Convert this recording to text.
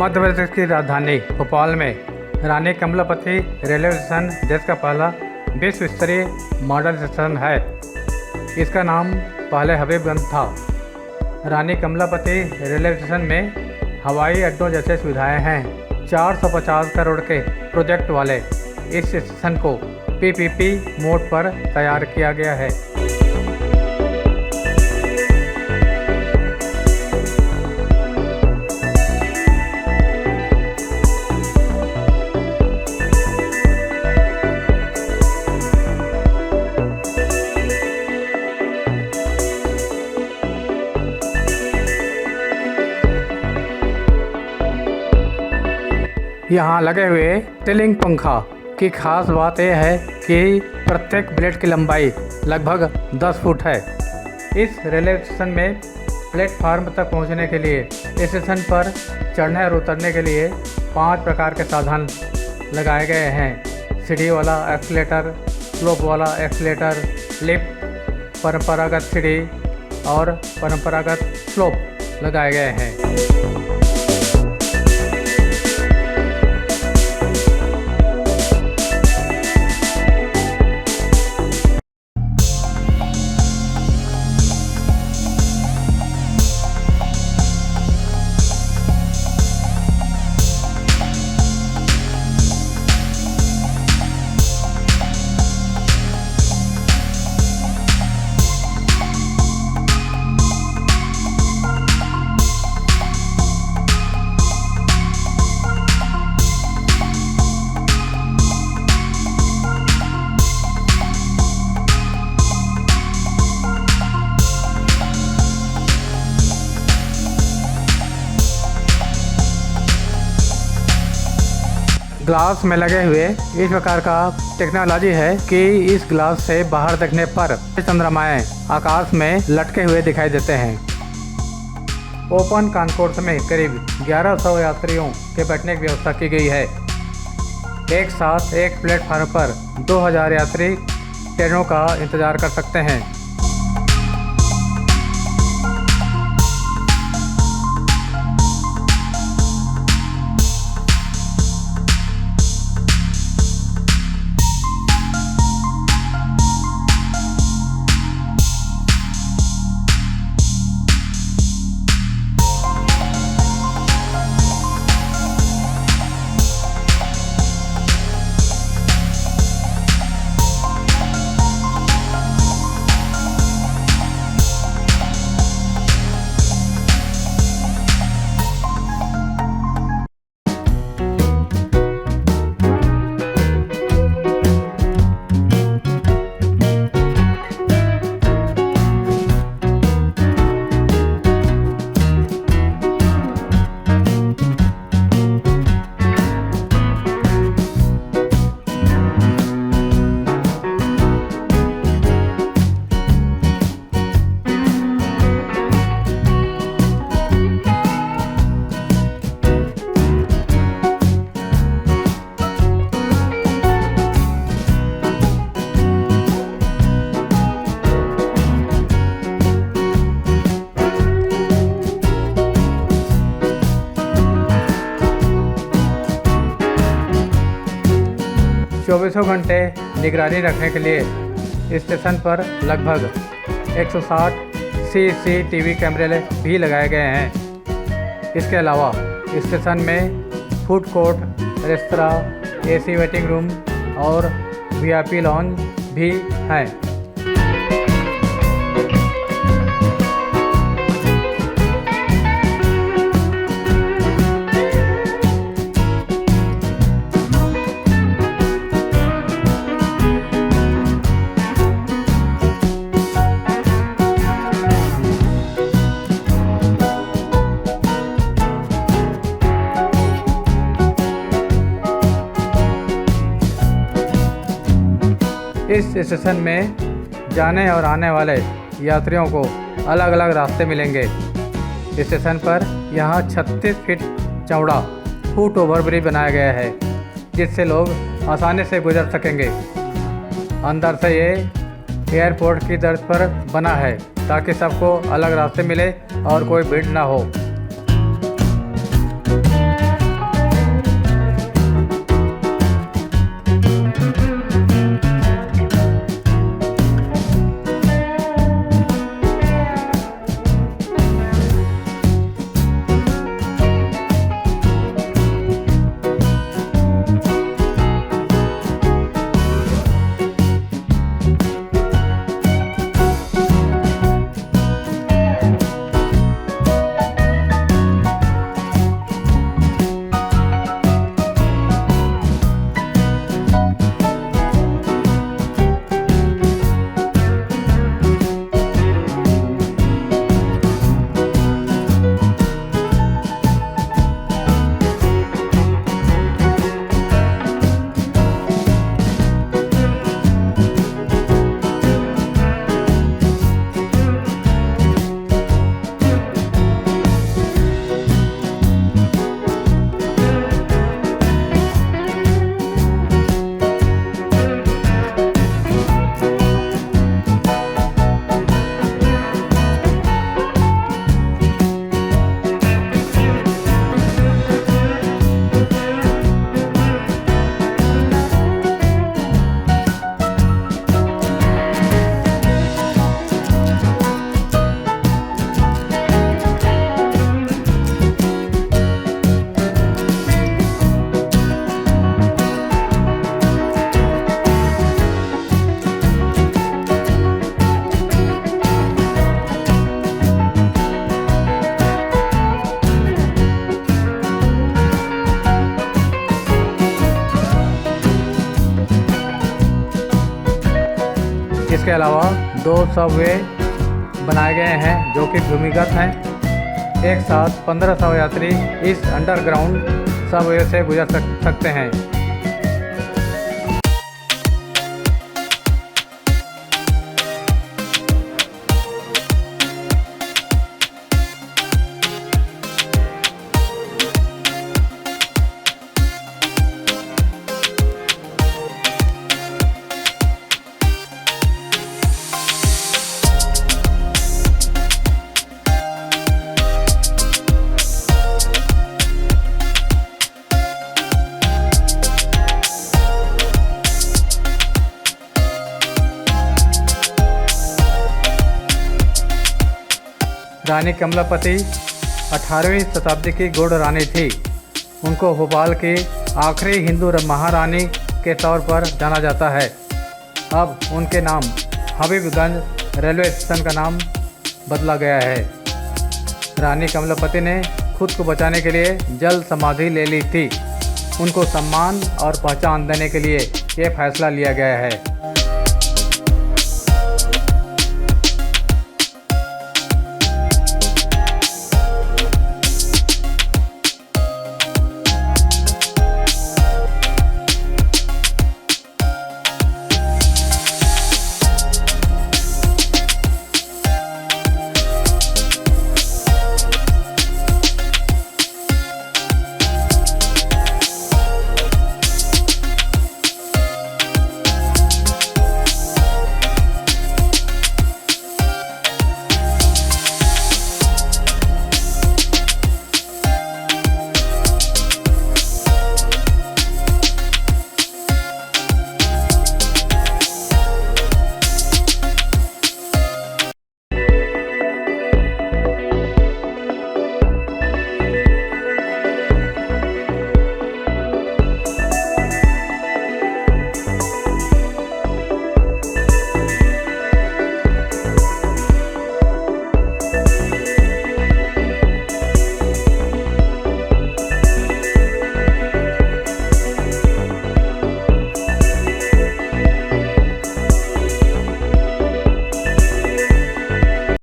मध्य प्रदेश की राजधानी भोपाल में रानी कमलापति रेलवे स्टेशन देश का पहला विश्व स्तरीय मॉडल स्टेशन है। इसका नाम पहले हबीबगंज था। रानी कमलापति रेलवे स्टेशन में हवाई अड्डों जैसे सुविधाएं हैं। 450 करोड़ के प्रोजेक्ट वाले इस स्टेशन को पीपीपी मोड पर तैयार किया गया है। यहाँ लगे हुए सीलिंग पंखा की खास बात यह है कि प्रत्येक ब्लेड की लंबाई लगभग 10 फुट है। इस रेलवे स्टेशन में प्लेटफार्म तक पहुँचने के लिए स्टेशन पर चढ़ने और उतरने के लिए 5 प्रकार के साधन लगाए गए हैं। सीढ़ी वाला एक्सीलेटर, स्लोप वाला एक्सीलेटर, लिफ्ट, परंपरागत सीढ़ी और परंपरागत स्लोप लगाए गए हैं। ग्लास में लगे हुए इस प्रकार का टेक्नोलॉजी है कि इस ग्लास से बाहर देखने पर चंद्रमाएं आकाश में लटके हुए दिखाई देते हैं। ओपन कॉन्कोर्स में करीब 1100 यात्रियों के बैठने की व्यवस्था की गई है। एक साथ एक प्लेटफार्म पर 2000 यात्री ट्रेनों का इंतजार कर सकते हैं। चौबीसों घंटे निगरानी रखने के लिए स्टेशन पर लगभग 160 CCTV कैमरे भी लगाए गए हैं। इसके अलावा स्टेशन में food court, restaurant, AC waiting room और VIP लॉन्ज भी हैं। इस स्टेशन में जाने और आने वाले यात्रियों को अलग अलग रास्ते मिलेंगे। स्टेशन पर यहाँ 36 फीट चौड़ा फुट ओवर ब्रिज बनाया गया है, जिससे लोग आसानी से गुजर सकेंगे। अंदर से ये एयरपोर्ट की तर्ज पर बना है ताकि सबको अलग रास्ते मिले और कोई भीड़ ना हो। इसके अलावा 2 सबवे बनाए गए हैं जो कि भूमिगत हैं। एक साथ 1500 यात्री इस अंडरग्राउंड सबवे से गुजर सकते हैं। रानी कमलापति 18वीं शताब्दी की गौड़ रानी थी। उनको भोपाल की आखिरी हिंदू महारानी के तौर पर जाना जाता है। अब उनके नाम हबीबगंज रेलवे स्टेशन का नाम बदला गया है। रानी कमलापति ने खुद को बचाने के लिए जल समाधि ले ली थी। उनको सम्मान और पहचान देने के लिए ये फैसला लिया गया है।